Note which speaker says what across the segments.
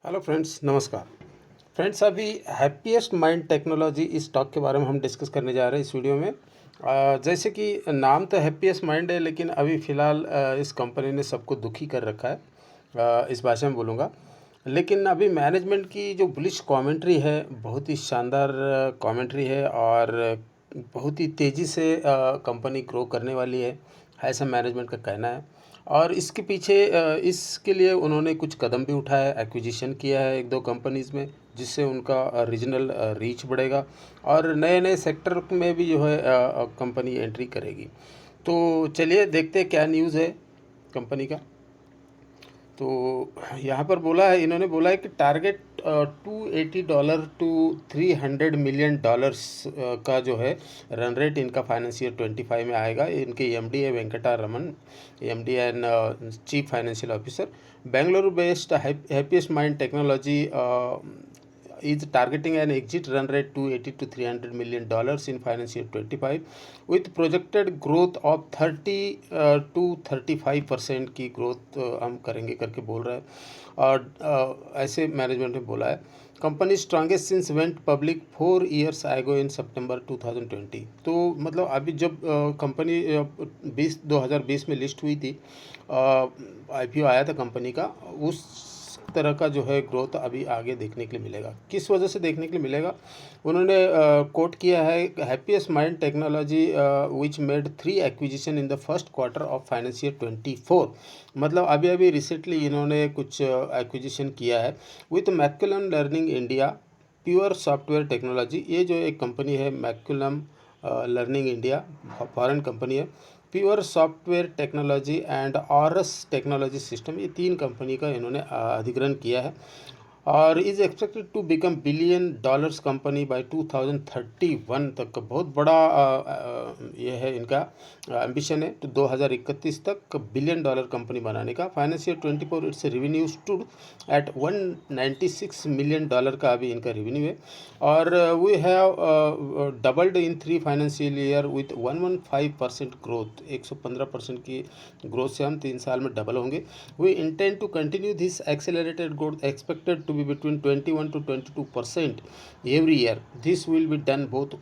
Speaker 1: Hello friends, नमस्कार। Friends, अभी happiest mind technology इस टॉक के बारे में हम डिस्कस करने जा रहे हैं इस वीडियो में। जैसे कि नाम तो हैप्पीएस्ट माइंड है, लेकिन अभी फ़िलहाल इस कंपनी ने सबको दुखी कर रखा है। इस भाषा में बोलूँगा। लेकिन अभी मैनेजमेंट की जो बुलिश कमेंट्री है, बहुत ही शानदार कमेंट्री है और बहुत ही तेज़ी से कंपनी ग्रो करने वाली है, ऐसा मैनेजमेंट का कहना है। और इसके पीछे इसके लिए उन्होंने कुछ कदम भी उठाया है, एक्विजिशन किया है एक दो कंपनीज़ में, जिससे उनका रीजनल रीच बढ़ेगा और नए नए सेक्टर में भी जो है कंपनी एंट्री करेगी। तो चलिए देखते हैं क्या न्यूज़ है कंपनी का। तो यहाँ पर बोला है, इन्होंने बोला है कि टारगेट $280 टू $300 मिलियन का जो है रन रेट इनका फाइनेंशियल 25 में आएगा। इनके एमडी है Venkata Raman, MD and chief financial officer. Bengaluru based happiest mind technology is targeting an exit run rate $280 to $300 million in financial year 25 with projected growth of 30 to 35% की growth हम करेंगे करके बोल रहा है। और ऐसे मैनेजमेंट ने बोला है। Company strongest since went public 4 years ago इन सितंबर 2020। तो मतलब अभी जब कंपनी 2020 में लिस्ट हुई थी, आईपीओ आया था कंपनी का, उस तरह का जो है ग्रोथ अभी आगे देखने के लिए मिलेगा। किस वजह से देखने के लिए मिलेगा, उन्होंने कोट किया है, happiest mind technology which made 3 acquisition in the first quarter of financial 24। मतलब अभी अभी रिसेंटली इन्होंने कुछ एक्विजिशन किया है with McCullum learning India, pure software technology. ये जो एक कंपनी है McCullum learning India, foreign company है, pure software technology and Aurus technology system, ये 3 कंपनी का इन्होंने अधिग्रहण किया है और is expected to become billion dollars company by 2031 तक का बहुत बड़ा ये है इनका एम्बिशन है। तो 2031 तक बिलियन डॉलर कंपनी बनाने का। Financial 24 its revenue stood at $196 million का अभी इनका रेवेन्यू है। और we have doubled in 3 financial year with 115% growth, 115% की ग्रोथ से हम 3 साल में डबल होंगे। We intend to continue this accelerated growth expected to be between 21 to 22% every year. This will be done both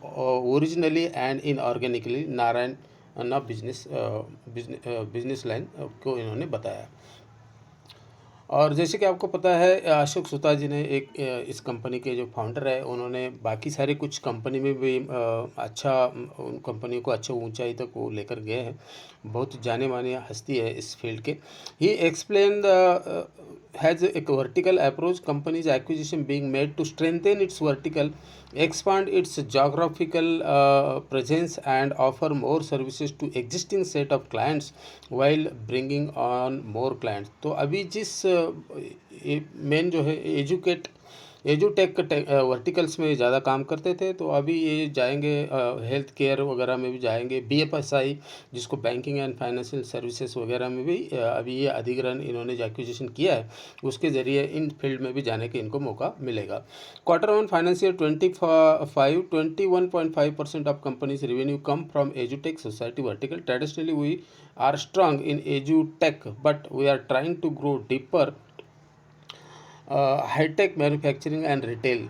Speaker 1: originally and inorganically। Narayan ना business line को इन्होंने बताया। और जैसे कि आपको पता है, अशोक सुता जी ने एक इस कंपनी के जो फाउंडर है, उन्होंने बाकी सारे कुछ कंपनी में भी अच्छा उन कंपनियों को अच्छे ऊंचाई तक वो लेकर गए हैं। बहुत जाने माने हस्ती है इस फील्ड के। ही एक्सप्लेन द हैज़ एक vertical approach companies acquisition being made to strengthen its vertical, expand its geographical presence and offer more services to existing set of clients while bringing on more clients। तो अभी जिस main जो है एजुटेक verticals में ज़्यादा काम करते थे, तो अभी ये जाएंगे हेल्थ केयर वगैरह में भी जाएंगे। बीएफएसआई, जिसको बैंकिंग एंड फाइनेंशियल सर्विसेज वगैरह में भी अभी ये अधिग्रहण इन्होंने जो एक्विजिशन किया है, उसके ज़रिए इन फील्ड में भी जाने के इनको मौका मिलेगा। Q1 financial 25, 21.5% of company's revenue come from EduTech society vertical. Traditionally, we are strong in EduTech, but we are trying to grow deeper hi tech manufacturing and retail.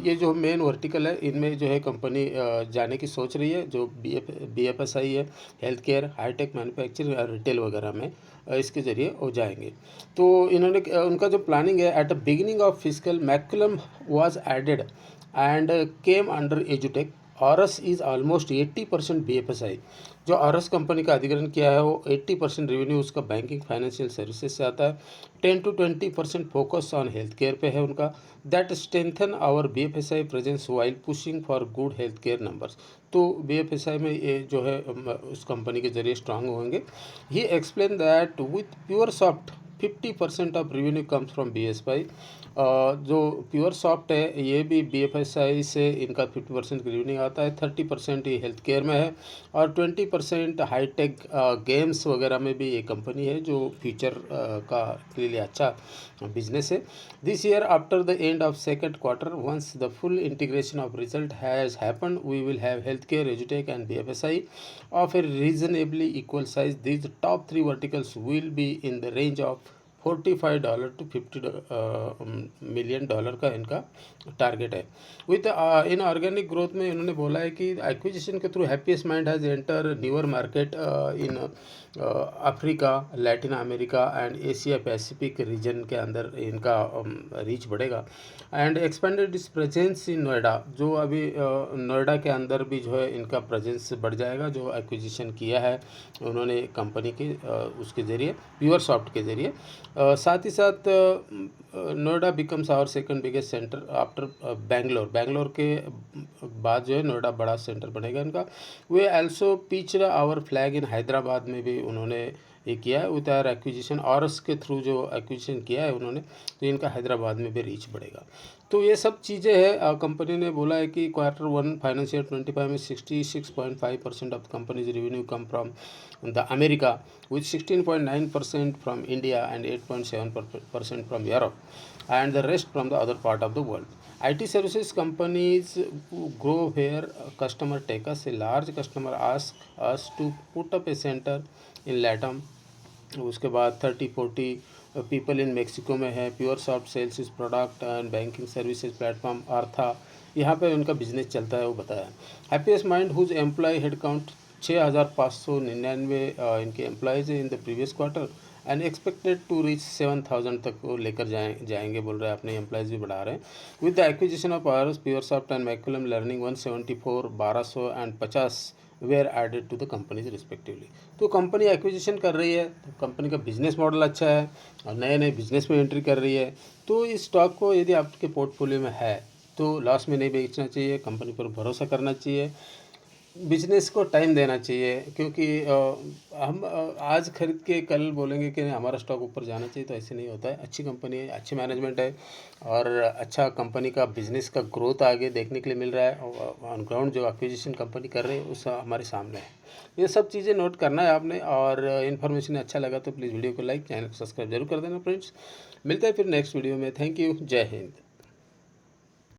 Speaker 1: ये जो मेन वर्टिकल है, इनमें जो है कंपनी जाने की सोच रही है। जो बीएफएसआई है, हेल्थ केयर, हाईटेक मैन्युफैक्चरिंग और रिटेल वगैरह में इसके ज़रिए वो जाएंगे। तो इन्होंने उनका जो प्लानिंग है, at the beginning of physical McCullum was added and came under एजुटेक। Aurus is almost 80% BFSI. जो ऑरस कंपनी का अधिग्रहण किया है, वो 80% रेवेन्यू उसका बैंकिंग फाइनेंशियल सर्विसेज से आता है। 10 to 20% focus on health care पे है उनका। That strengthen our BFSI presence while pushing for good health care numbers. तो बीएफएसआई में ये जो है उस कंपनी के जरिए स्ट्रांग होंगे। He explain that with Pure Soft 50% of revenue comes from BSI. जो प्योर सॉफ्ट है, ये भी बीएफएसआई से इनका 50% रेवेन्यू आता है। 30% ये हेल्थ केयर में है और 20% हाईटेक गेम्स वगैरह में भी ये कंपनी है, जो फ्यूचर का के लिए अच्छा बिजनेस है। This year after the end of second quarter, once the full integration of result has happen, we will have health care, एजुटेक and BFSI of a reasonably equal size. These top 3 verticals will be in the range of $45 to $50 million का इनका target है। With in organic growth में इन्होंने बोला है कि acquisition के through happiest mind has enter newer market in Africa, Latin America and Asia Pacific region के अंदर इनका रीच बढ़ेगा एंड एक्सपेंडेड इस प्रेजेंस इन नोएडा। जो अभी नोएडा के अंदर भी जो है इनका प्रेजेंस बढ़ जाएगा, जो एक्विजिशन किया है उन्होंने कंपनी के उसके ज़रिए, प्योरसॉफ्ट के ज़रिए। साथ ही साथ Noida becomes our second biggest centre after Bangalore के बाद जो है नोएडा बड़ा सेंटर बनेगा इनका। We also pitched our flag in Hyderabad में भी उन्होंने ये किया है विद आवर एक्विजिशन, और उसके थ्रू जो एक्विजिशन किया है उन्होंने, तो इनका हैदराबाद में भी रीच बढ़ेगा। तो ये सब चीज़ें हैं। कंपनी ने बोला है कि Q1 फाइनेंशियल 25 में 66.5% of companies revenue come from the America with 16.9% from India and 8.7% from Europe and the rest from the other part of the world. IT services companies grow where customer take us. A large customer ask us to put up a center in LATAM. उसके बाद 30-40 people in Mexico में है। PureSoft sells its product and banking services platform आर्था, यहाँ पे उनका business चलता है वो बताया। Happiest mind whose employ head count 6599 इनके employees in the previous quarter and expected to reach 7000 तक वो लेकर जाएंगे बोल रहे हैं, अपने एम्प्लॉयज़ भी बढ़ा रहे हैं। With the acquisition of Aurus PureSoft and McCullum learning 174, 1200 and 50 were added to the companies respectively. तो कंपनी एक्विजिशन कर रही है, तो कंपनी का बिजनेस मॉडल अच्छा है और नए नए बिजनेस में एंट्री कर रही है। तो इस स्टॉक को यदि आपके पोर्टफोलियो में है तो लॉस में नहीं बेचना चाहिए, कंपनी पर भरोसा करना चाहिए, बिजनेस को टाइम देना चाहिए। क्योंकि हम आज खरीद के कल बोलेंगे कि हमारा स्टॉक ऊपर जाना चाहिए, तो ऐसे नहीं होता है। अच्छी कंपनी है, अच्छी मैनेजमेंट है और अच्छा कंपनी का बिजनेस का ग्रोथ आगे देखने के लिए मिल रहा है। ऑन ग्राउंड जो एक्विजिशन कंपनी कर रही है उस हमारे सामने है। ये सब चीज़ें नोट करना है आपने, और इन्फॉर्मेशन अच्छा लगा तो प्लीज़ वीडियो को लाइक, चैनल को सब्सक्राइब जरूर कर देना फ्रेंड्स। मिलते हैं फिर नेक्स्ट वीडियो में। थैंक यू, जय हिंद।